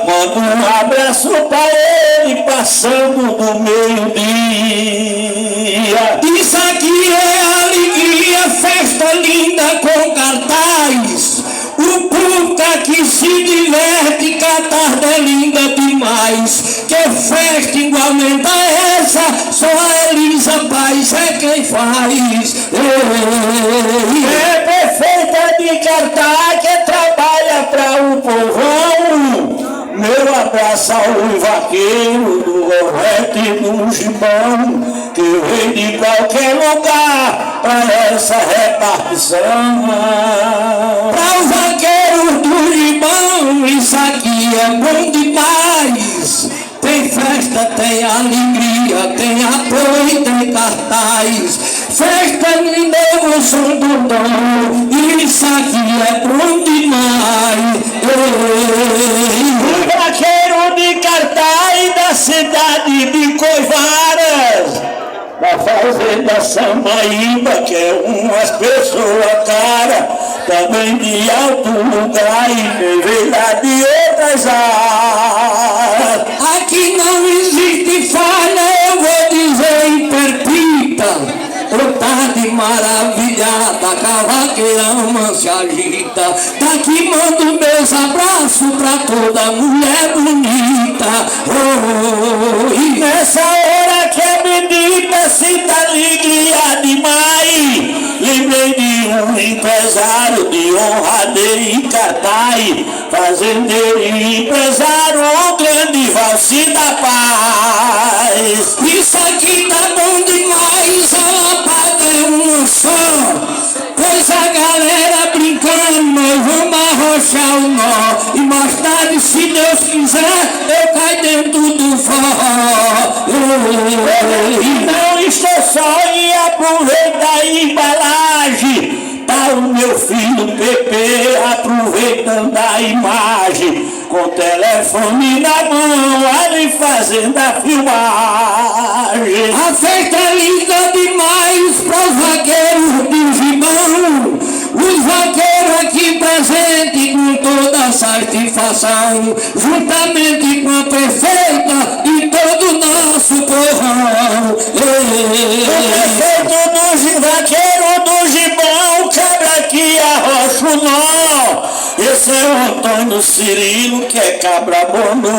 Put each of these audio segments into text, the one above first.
Manda um abraço pra ele passando do meio-dia. Isso aqui é alegria, festa linda com cartaz. O público aqui se diverte, que a tarde é linda demais. Que festa igualmente a essa, só a Elisa Paz é quem faz. É prefeita de cartaz que trabalha para o povão. Meu abraço ao vaqueiro do Gorrete e do Gibão, que vem de qualquer lugar para essa repartição. Para o vaqueiro do Gibão, isso aqui é bom demais. Tem festa, tem alegria, tem apoio, tem cartaz. Festa de devoção do dom, isso aqui é bom demais. O vaqueiro de cartaz da cidade de Coivaras, da fazenda Sambaíba, que é umas pessoas cara, também de alto lugar e veio lá de outras áreas. Aqui não existe falha, eu vou dizer em perpita. Eu tá de maravilhada, cavaqueirama se agita. Daqui mando meus abraços pra toda mulher bonita. E nessa hora que é bendita, sinta alegria demais. Lembrei de um empresário de honradeira e cartaz, fazendeiro e empresário, um grande Valci da Paz. Isso aqui tá bom demais, ela paga um só. Pois a galera brincando, nós vamos arrochar o nó. E mais tarde, se Deus quiser, eu caio dentro do forró. Não estou só e aproveita a embalagem. Tá o meu filho Pepe aproveitando a imagem, com o telefone na mão, ali fazendo a filmagem. A festa é linda demais para os vaqueiros do Gibão. Os vaqueiros aqui presentes com toda a satisfação, juntamente com a prefeita e todo o nosso povão. O prefeito dos vaqueiros do Gibão, cabra que arrocha o nó. Esse é o Antônio Cirilo, que é cabra bom no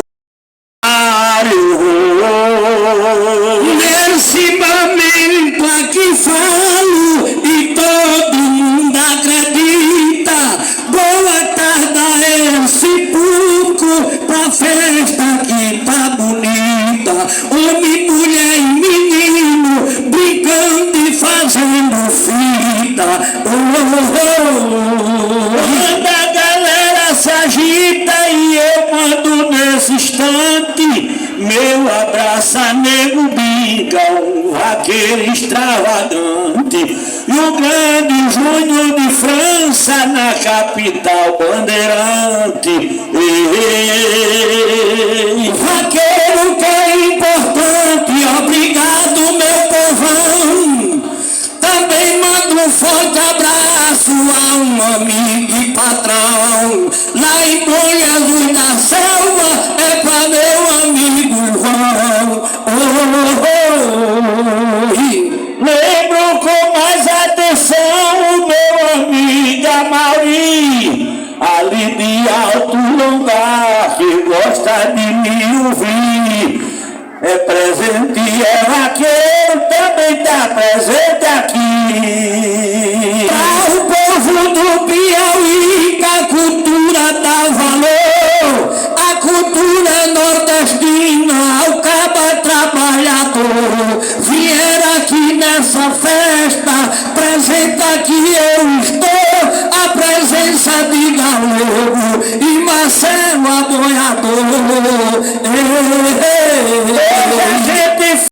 nesse momento aqui falo e todo mundo acredita. Boa tarde a esse público, pra festa que tá bonita. Homem, mulher e menino brincando e fazendo fita. Quando a galera se agita e eu mando nesse instante meu abraço a Nego Biga, um vaqueiro extravagante, e o grande Júnior de França na capital bandeirante. Vaqueiro que é importante, obrigado meu povão. Também mando um forte abraço a um amigo e patrão. Lá em Bonhas da Selva é pra meu amigo João. Lembro com mais atenção o meu amigo Amauri, ali de alto lugar, que gosta de me ouvir. É presente e é vaqueiro, também tá presente aqui. Para o povo do Piauí, que a cultura dá valor, a cultura nordestina, o caba trabalhador. Vieram aqui nessa festa, presente aqui eu estou, a presença de Galego e Marcelo Aboiador.